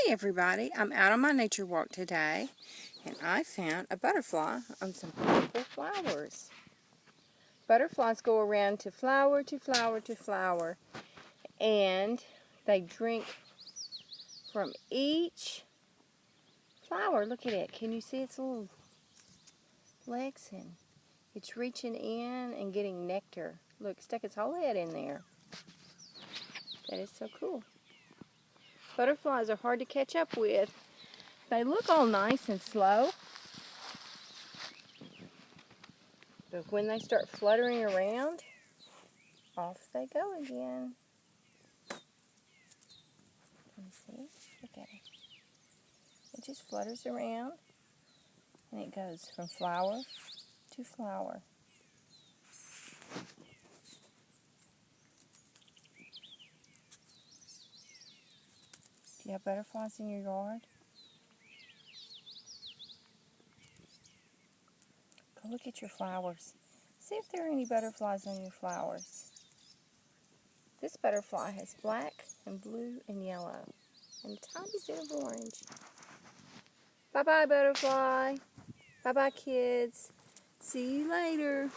Hey everybody, I'm out on my nature walk today and I found a butterfly on some purple flowers. Butterflies go around to flower to flower to flower and they drink from each flower. Look at it. Can you see its little legs? And it's reaching in and getting nectar. Look, stuck its whole head in there. That is so cool. Butterflies are hard to catch up with. They look all nice and slow, but when they start fluttering around, off they go again. Let me see. Look at it. It just flutters around, and it goes from flower to flower. Do you have butterflies in your yard? Go look at your flowers. See if there are any butterflies on your flowers. This butterfly has black and blue and yellow and a tiny bit of orange. Bye-bye, butterfly. Bye-bye, kids. See you later.